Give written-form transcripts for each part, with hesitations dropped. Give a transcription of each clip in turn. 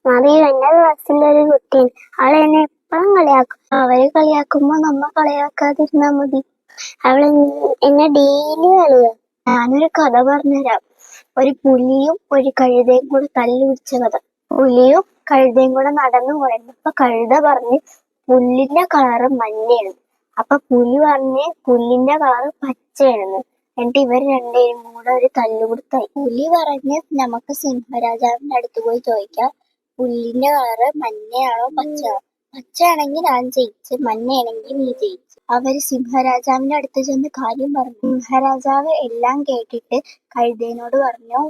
മറിയ എന്റെ ക്ലാസ്സിലൊരു കുട്ടിയാണ്. അവള് എന്നെ എപ്പോഴും കളിയാക്കും. അവര് കളിയാക്കുമ്പോ നമ്മ കളിയാക്കാതിരുന്നാ മതി. അവള് എന്നെ ഡെയിലി കളിയാക്കും. ഞാനൊരു കഥ പറഞ്ഞുതരാം. ഒരു പുലിയും ഒരു കഴുതയും കൂടെ തല്ലു പിടിച്ച കഥ. പുലിയും കഴുതയും കൂടെ നടന്നു പോയിരുന്നു. അപ്പൊ കഴുത പറഞ്ഞ് പുല്ലിന്റെ കളറ് മഞ്ഞയാണ്. അപ്പൊ പുലി പറഞ്ഞ് പുല്ലിന്റെ കളറ് പച്ചയാണെന്ന്. എന്നിട്ട് ഇവർ രണ്ടുപേരും കൂടെ ഒരു തല്ലുകൊടുത്തായി. പുലി പറഞ്ഞ് നമുക്ക് സിംഹരാജാവിന്റെ അടുത്ത് പോയി ചോദിക്കാം, പുല്ലിന്റെ കളറ് മഞ്ഞയാണോ പച്ചയാണോ? പച്ചയാണെങ്കിൽ ഞാൻ ജയിച്ച്, മഞ്ഞയാണെങ്കിൽ നീ ജയിച്ചു. അവര് സിംഹരാജാവിന്റെ അടുത്ത് ചെന്ന് കാര്യം പറഞ്ഞു. സിംഹരാജാവ് എല്ലാം കേട്ടിട്ട് കഴുതേനോട് പറഞ്ഞു,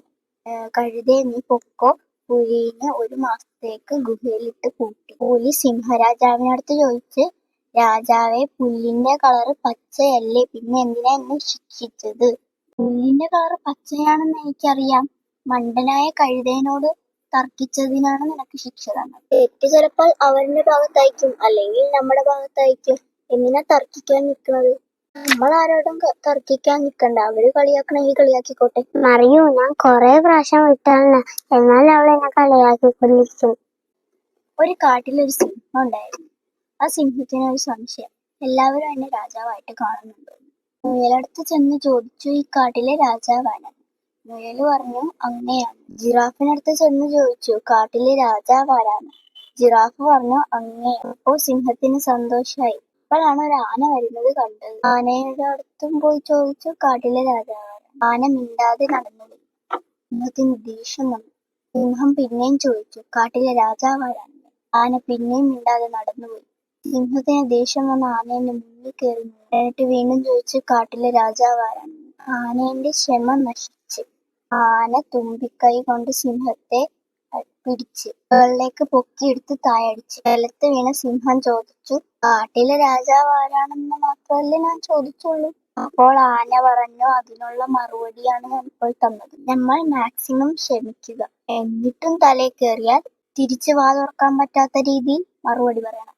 കഴുതേ നീ പൊക്കോ, പുലിനെ 1 മാസത്തേക്ക് ഗുഹയിലിട്ട് പൂട്ടി. പുലി സിംഹരാജാവിനടുത്ത് ചോദിച്ച്, രാജാവേ, പുല്ലിന്റെ കളറ് പച്ചയല്ലേ, പിന്നെ എന്തിനാ എന്നെ ശിക്ഷിച്ചത്? പുല്ലിന്റെ കളറ് പച്ചയാണെന്ന് എനിക്കറിയാം. മണ്ടനായ കഴുതേനോട് തർക്കിച്ചതിനാണ് നിനക്ക് ശിക്ഷ തന്നത്. തെറ്റ് ചിലപ്പോൾ അവരുടെ ഭാഗത്തായിരിക്കും, അല്ലെങ്കിൽ നമ്മുടെ ഭാഗത്തായിരിക്കും. എന്തിനാ തർക്കിക്കാൻ നിൽക്കുന്നത്? നമ്മൾ ആരോടും തർക്കിക്കാൻ നിൽക്കണ്ട. അവര് കളിയാക്കണമെങ്കിൽ കളിയാക്കിക്കോട്ടെ. മറിയൂ, ഞാൻ കൊറേ പ്രാവശ്യം വിട്ടാണ്, എന്നാൽ അവൾ എന്നെ കളിയാക്കിക്കൊണ്ടിരിക്കും. ഒരു കാട്ടിലൊരു സിംഹം ഉണ്ടായിരുന്നു. ആ സിംഹത്തിന് ഒരു സംശയം, എല്ലാവരും എന്നെ രാജാവായിട്ട് കാണുന്നുണ്ടോ? മുയലടുത്ത് ചെന്ന് ചോദിച്ചു, ഈ കാട്ടിലെ രാജാവാണ്? മുയല് പറഞ്ഞു, അങ്ങനെയാണ്. ജിറാഫിനടുത്ത് ചെന്ന് ചോദിച്ചു, കാട്ടിലെ രാജാവാരാണ്? ജിറാഫ് പറഞ്ഞു, അങ്ങനെയാണ്. അപ്പോ സിംഹത്തിന് സന്തോഷായി. അപ്പോഴാണ് ഒരു ആന വരുന്നത് കണ്ടത്. ആനയുടെ അടുത്തും പോയി ചോദിച്ചു, കാട്ടിലെ രാജാവാരാണ്? ആന മിണ്ടാതെ നടന്നുപോയി. സിംഹത്തിന് ദേഷ്യം വന്നു. സിംഹം പിന്നെയും ചോദിച്ചു, കാട്ടിലെ രാജാവാരാണ്? ആന പിന്നെയും മിണ്ടാതെ നടന്നുപോയി. സിംഹത്തിന് ദേഷ്യം വന്ന ആനേന്റെ മുന്നിൽ കയറി. എന്നിട്ട് വീണ്ടും ചോദിച്ചു, കാട്ടിലെ രാജാവാരാണ്? ആനേന്റെ ക്ഷമ നശിച്ച്. ആന തുമ്പിക്കൈ കൊണ്ട് സിംഹത്തെ പിടിച്ച് മുകളിലേക്ക് പൊക്കിയെടുത്ത് താഴടിച്ചു. നിലത്ത് വീണ സിംഹം ചോദിച്ചു, കാട്ടിലെ രാജാവ് ആരാണെന്ന് മാത്രമല്ലേ ഞാൻ ചോദിച്ചുള്ളൂ? അപ്പോൾ ആന പറഞ്ഞു, അതിനുള്ള മറുപടിയാണ് ഞാൻ ഇപ്പോൾ തന്നത്. നമ്മൾ മാക്സിമം ക്ഷമിക്കുക, എന്നിട്ടും തലയിൽ കയറിയാൽ തിരിച്ച് വാ തുറക്കാൻ പറ്റാത്ത രീതിയിൽ മറുപടി പറയണം.